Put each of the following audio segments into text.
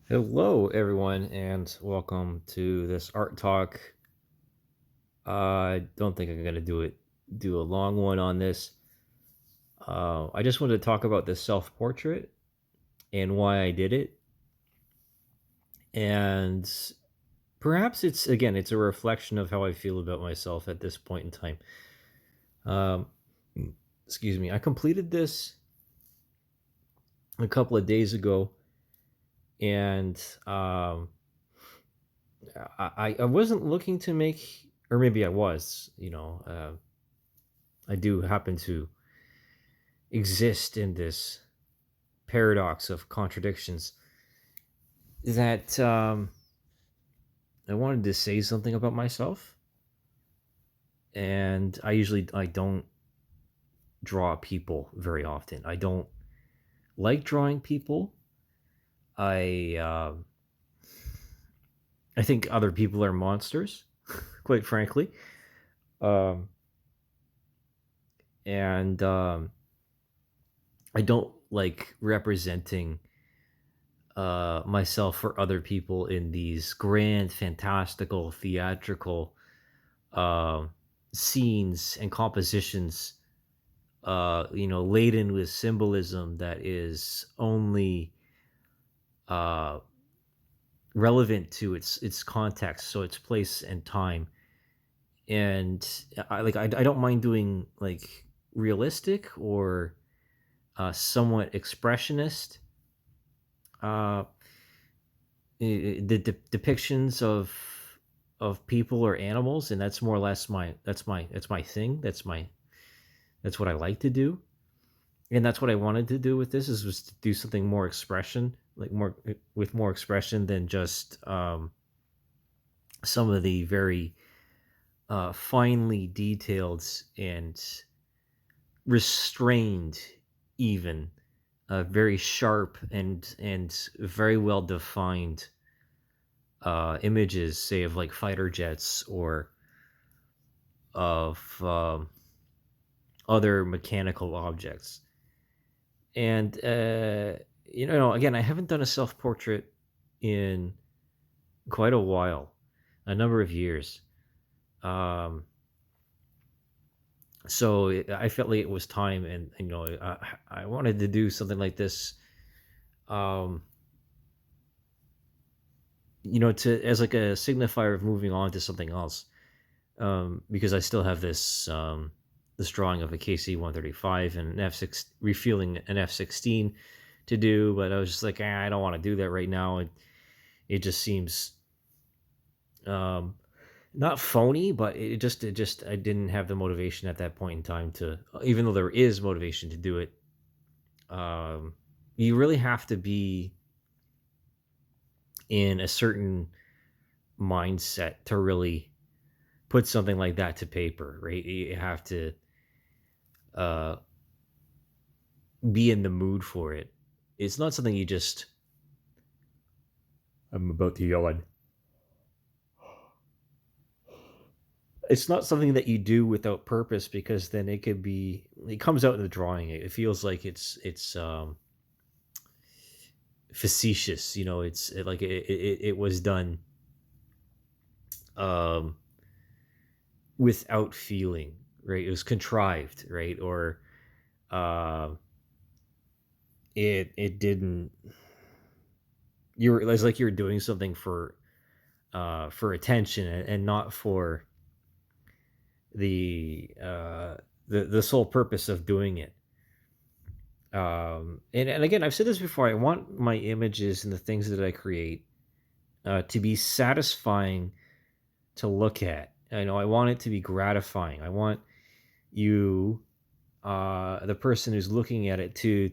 Hello, everyone, and welcome to this art talk. I don't think I'm gonna do a long one on this. I just wanted to talk about this self portrait and why I did it, and perhaps it's a reflection of how I feel about myself at this point in time. Um, excuse me. I completed this a couple of days ago, and I wasn't looking to make, or maybe I was. I do happen to exist in this paradox of contradictions that I wanted to say something about myself, and I don't draw people very often. I don't like drawing people. I I think other people are monsters, quite frankly, um, and I don't like representing myself for other people in these grand, fantastical, theatrical um scenes and compositions, laden with symbolism that is only uh, relevant to its context, so its place and time. And I don't mind doing like realistic or somewhat expressionist uh, depictions of people or animals, and that's more or less that's my thing. That's what I like to do, and that's what I wanted to do with this is was to do something more expression, like more with more expression than just some of the very finely detailed and restrained, even very sharp and very well defined images, say of like fighter jets or of other mechanical objects. And again, I haven't done a self portrait in quite a while, a number of years. Um, I felt like it was time, and I wanted to do something like this. Um, to as like a signifier of moving on to something else. Because I still have this drawing of a KC 135 and an F6 refueling an F16 to do, but I was just like, I don't want to do that right now. It just seems um, not phony, but it just I didn't have the motivation at that point in time to, even though there is motivation to do it. Um, you really have to be in a certain mindset to really put something like that to paper, right? You have to uh, be in the mood for it. It's not something you just. I'm about to yawn. It's not something that you do without purpose, because then it could be. It comes out in the drawing. It feels like it's facetious. It was done um, without feeling. Right. It was contrived. Right. Or uh, it didn't. It's like you're doing something for attention, and not for the the sole purpose of doing it. And again, I've said this before. I want my images and the things that I create to be satisfying to look at. I want it to be gratifying. I want you, the person who's looking at it, to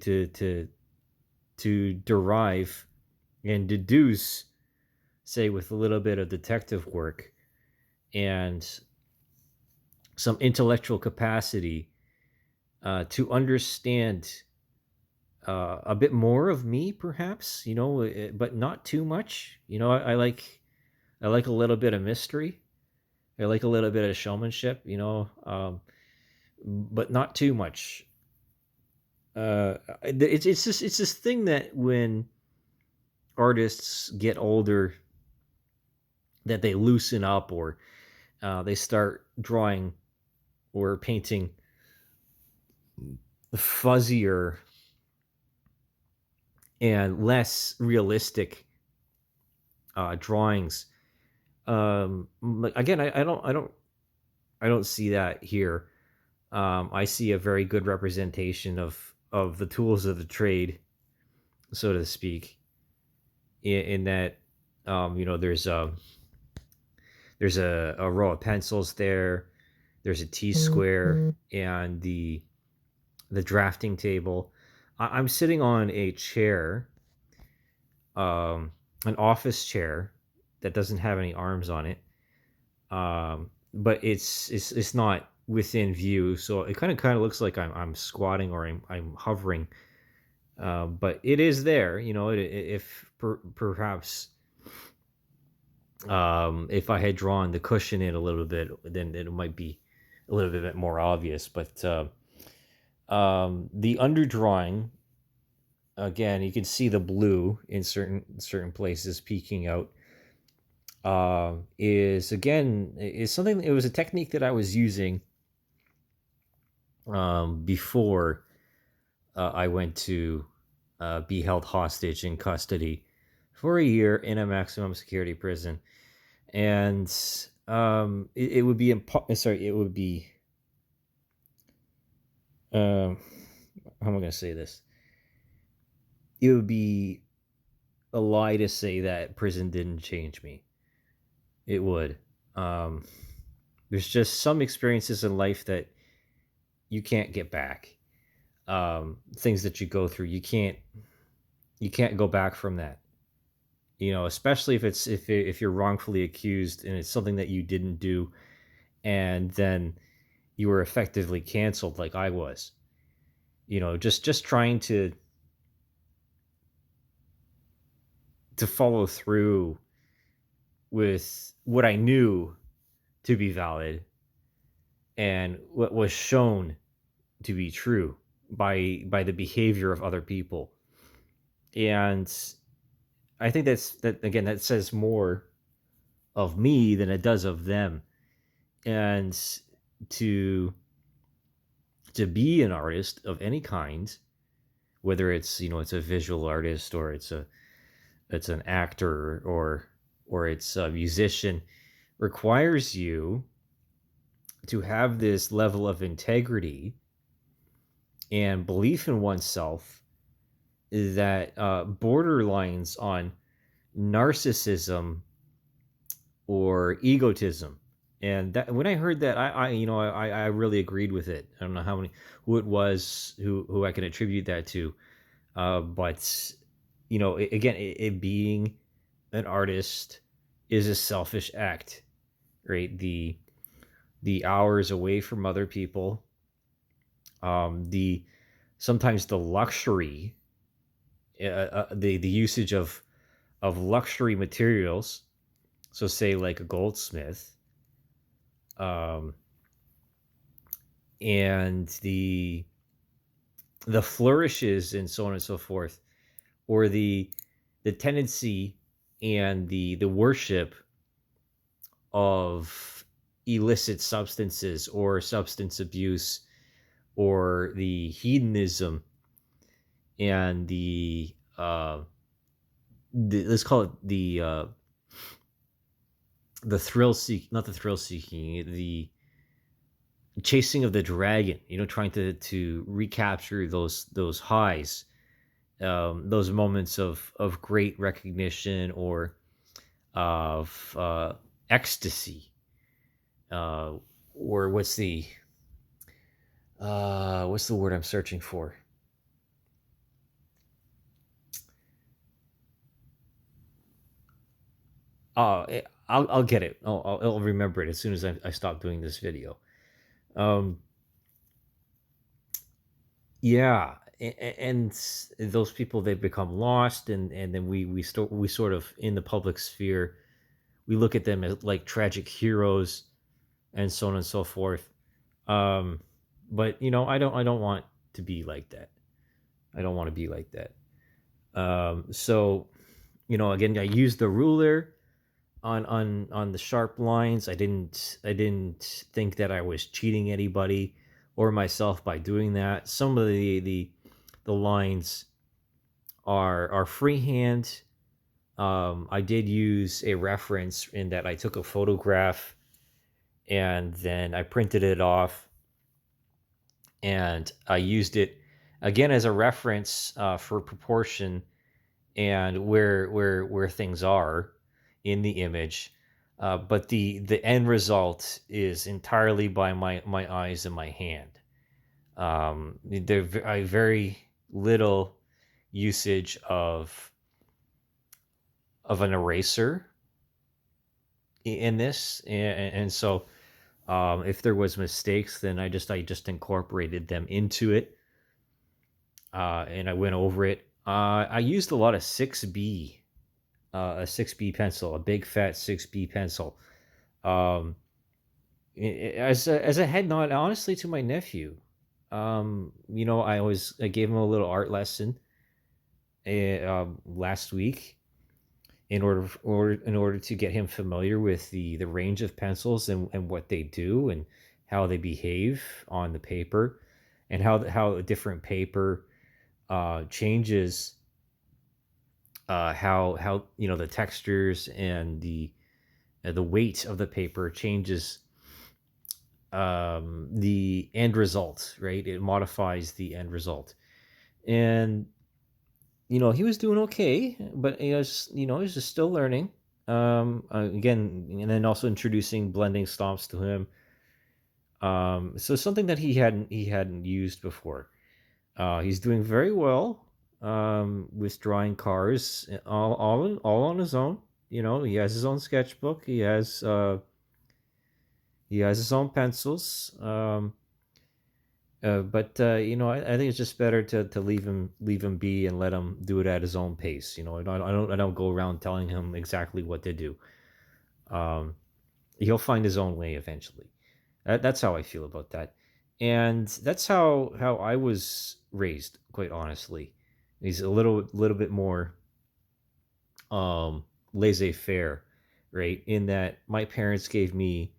derive and deduce, say, with a little bit of detective work and some intellectual capacity, to understand a bit more of me, perhaps. But not too much. I like a little bit of mystery. I like a little bit of showmanship. But not too much. It's this thing that when artists get older, that they loosen up, or they start drawing or painting fuzzier and less realistic drawings. Again, I don't see that here. I see a very good representation of the tools of the trade, so to speak, in that there's a row of pencils there. There's a T square and the drafting table. I'm sitting on a chair, an office chair that doesn't have any arms on it, but it's not within view, so it kind of looks like I'm squatting or I'm hovering, but it is there. If perhaps if I had drawn the cushion in a little bit, then it might be a little bit more obvious. But the underdrawing, again, you can see the blue in certain places peeking out. Is something. It was a technique that I was using before I went to be held hostage in custody for a year in a maximum security prison, and it would be it would be how am I going to say this? It would be a lie to say that prison didn't change me. It would. There's just some experiences in life that you can't get back. Things that you go through, you can't go back from that. Especially if you're wrongfully accused and it's something that you didn't do, and then you were effectively canceled, like I was. Just trying to follow through with what I knew to be valid and what was shown to be true by the behavior of other people. And I think that says more of me than it does of them. And to be an artist of any kind, whether it's it's a visual artist, or it's an actor, or it's a musician, requires you to have this level of integrity and belief in oneself that borderlines on narcissism or egotism. And that, when I heard that, I really agreed with it. I don't know who it was who I can attribute that to, but it being an artist is a selfish act, right? The hours away from other people, the sometimes the luxury, the usage of luxury materials. So say like a goldsmith, and the flourishes and so on and so forth, or the tendency and the worship of illicit substances or substance abuse, or the hedonism and let's call it the thrill seek not the thrill seeking, the chasing of the dragon, trying to recapture those highs, those moments of great recognition, or of ecstasy, or what's the word I'm searching for? I'll get it. I'll remember it as soon as I stop doing this video. Yeah, and those people, they become lost, and then we sort of, in the public sphere, we look at them as like tragic heroes, and so on and so forth. But I don't want to be like that. I don't want to be like that. So Again, I used the ruler on the sharp lines. I didn't think that I was cheating anybody or myself by doing that. Some of the lines are freehand. I did use a reference in that I took a photograph and then I printed it off and I used it again as a reference for proportion and where things are in the image. But the end result is entirely by my eyes and my hand. There's very little usage of an eraser in this, and so if there was mistakes, then I just incorporated them into it, and I went over it. I used a lot of 6B, a 6B pencil, a big fat 6B pencil, um, as a head nod, honestly, to my nephew. I gave him a little art lesson last week in order to get him familiar with the range of pencils and what they do and how they behave on the paper and how a different paper changes how the textures and the weight of the paper changes the end result, right? It modifies the end result. And he was doing okay, but he was just still learning. Again, and then also introducing blending stomps to him. So something that he hadn't used before. He's doing very well with drawing cars, all on his own. He has his own sketchbook. He has his own pencils. But I think it's just better to leave him be and let him do it at his own pace. I don't go around telling him exactly what to do. Um, he'll find his own way eventually. That's how I feel about that, and that's how I was raised. Quite honestly, he's a little bit more laissez-faire, right? In that my parents gave me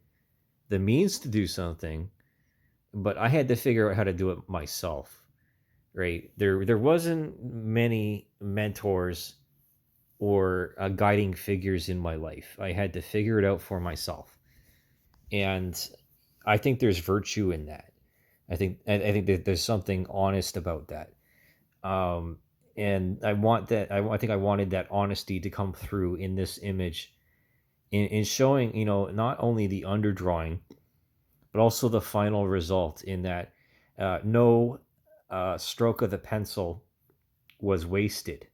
the means to do something, but I had to figure out how to do it myself, right? There wasn't many mentors or guiding figures in my life. I had to figure it out for myself, and I think there's virtue in that. I think that there's something honest about that, um, and I want that. I think I wanted that honesty to come through in this image, in showing not only the underdrawing but also the final result in that no stroke of the pencil was wasted.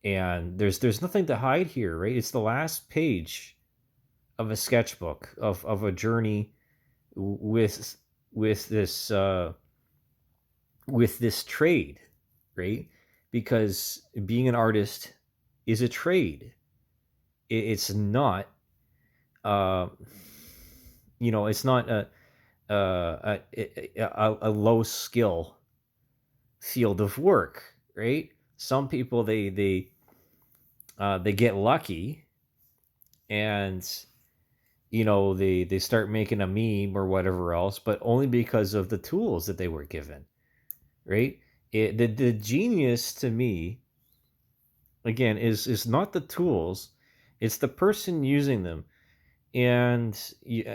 And there's nothing to hide here, right? It's the last page of a sketchbook of a journey with with this uh, with this trade, right? Because being an artist is a trade. It's not uh, it's not a low skill field of work, right? Some people they get lucky and they start making a meme or whatever else, but only because of the tools that they were given, right? The genius to me again is not the tools, it's the person using them. And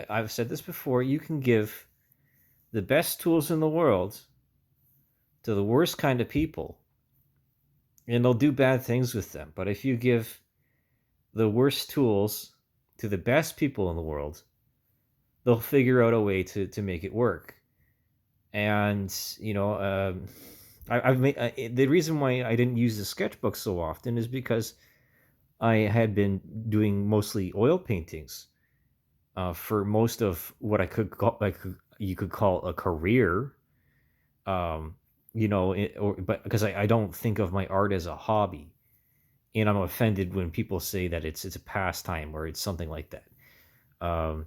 I've said this before, you can give the best tools in the world to the worst kind of people and they'll do bad things with them. But if you give the worst tools to the best people in the world, they'll figure out a way to make it work. And I've made the reason why I didn't use the sketchbook so often is because I had been doing mostly oil paintings for most of what I could call, you could call a career. Um, but because I don't think of my art as a hobby, and I'm offended when people say that it's a pastime or it's something like that. Um,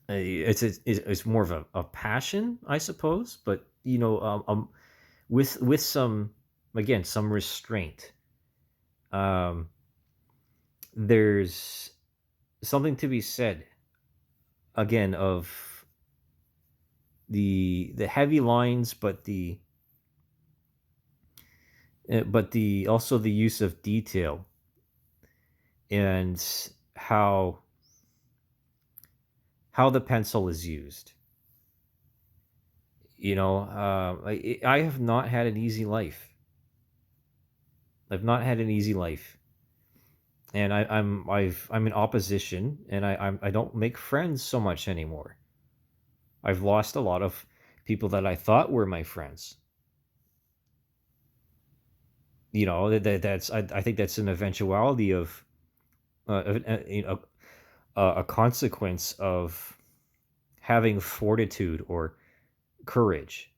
it's more of a passion, I suppose, but with some, again, some restraint. um, there's something to be said again of the heavy lines, but the also the use of detail, and how how the pencil is used. I have not had an easy life. I've not had an easy life, and I'm in opposition, and I don't make friends so much anymore. I've lost a lot of people that I thought were my friends. I think that's an eventuality of a consequence of having fortitude or courage.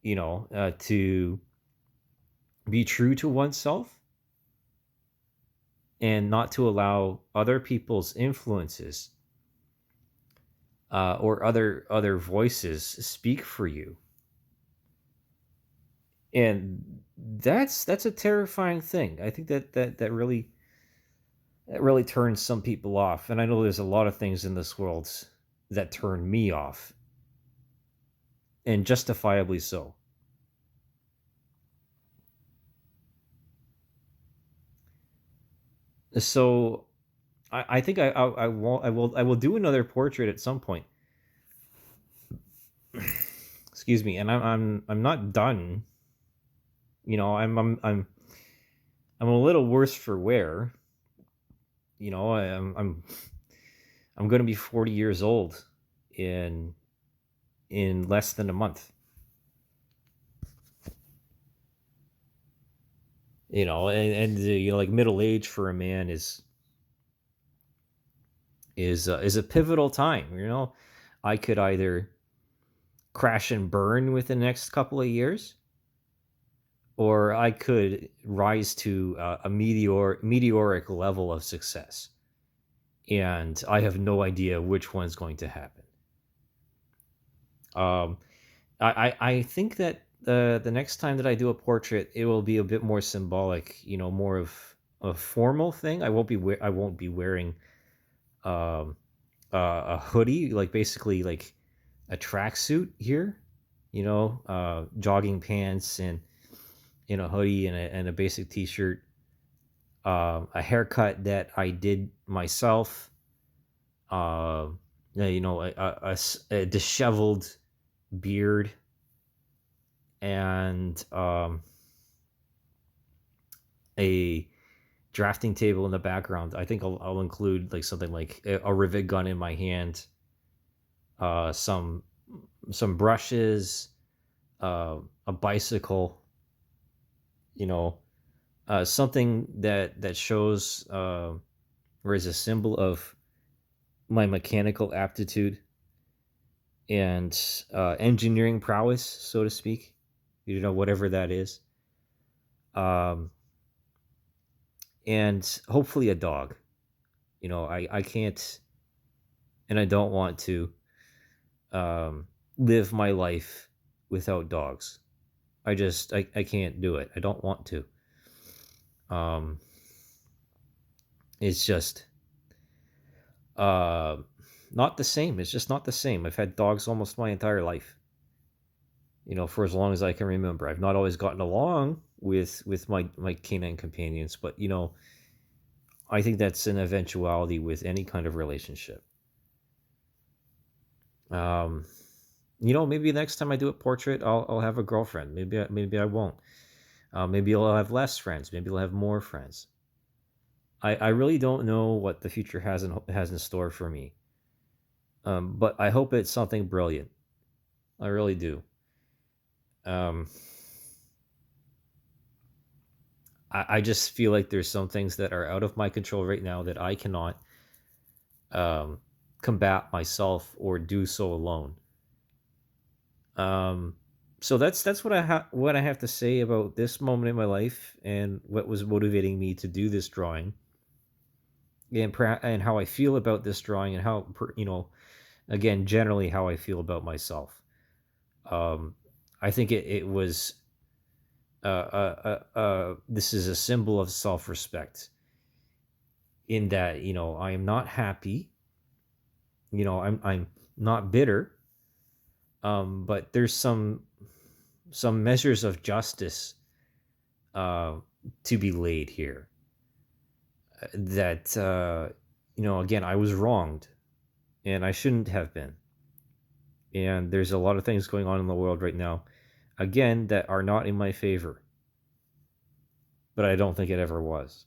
To be true to oneself and not to allow other people's influences or other voices speak for you. And that's a terrifying thing. I think that really turns some people off. And I know there's a lot of things in this world that turn me off, and justifiably so. So I think I will do another portrait at some point. Excuse me, and I'm not done. I'm a little worse for wear. I'm going to be 40 years old in less than a month. And like middle age for a man is a pivotal time. I could either crash and burn within the next couple of years, or I could rise to a meteoric level of success. And I have no idea which one's going to happen. Um, I think that the next time that I do a portrait, it will be a bit more symbolic. More of a formal thing. I won't be wearing um, a hoodie, like basically like a tracksuit here. Jogging pants and a hoodie and a basic t-shirt. A haircut that I did myself. Uh, a disheveled beard, and a drafting table in the background. I think I'll include like something like a rivet gun in my hand, some brushes, a bicycle. You know, something that shows or is a symbol of my mechanical aptitude and engineering prowess, so to speak. Whatever that is. Um, and hopefully a dog. I can't, and I don't want to live my life without dogs. I can't do it. I don't want to. Um, it's just uh, not the same. It's just not the same. I've had dogs almost my entire life. For as long as I can remember. I've not always gotten along with my canine companions, but I think that's an eventuality with any kind of relationship. Um, maybe next time I do a portrait, I'll have a girlfriend. Maybe I won't. Maybe I'll have less friends. Maybe I'll have more friends. I really don't know what the future has in store for me. But I hope it's something brilliant. I really do. Um, I just feel like there's some things that are out of my control right now that I cannot um, combat myself or do so alone. Um, so that's what I have to say about this moment in my life and what was motivating me to do this drawing, and how I feel about this drawing, and how again, generally how I feel about myself. Um, I think it was this is a symbol of self-respect, in that, I am not happy, I'm not bitter, but there's some measures of justice uh, to be laid here. That again, I was wronged, and I shouldn't have been. And there's a lot of things going on in the world right now, again, that are not in my favor, but I don't think it ever was.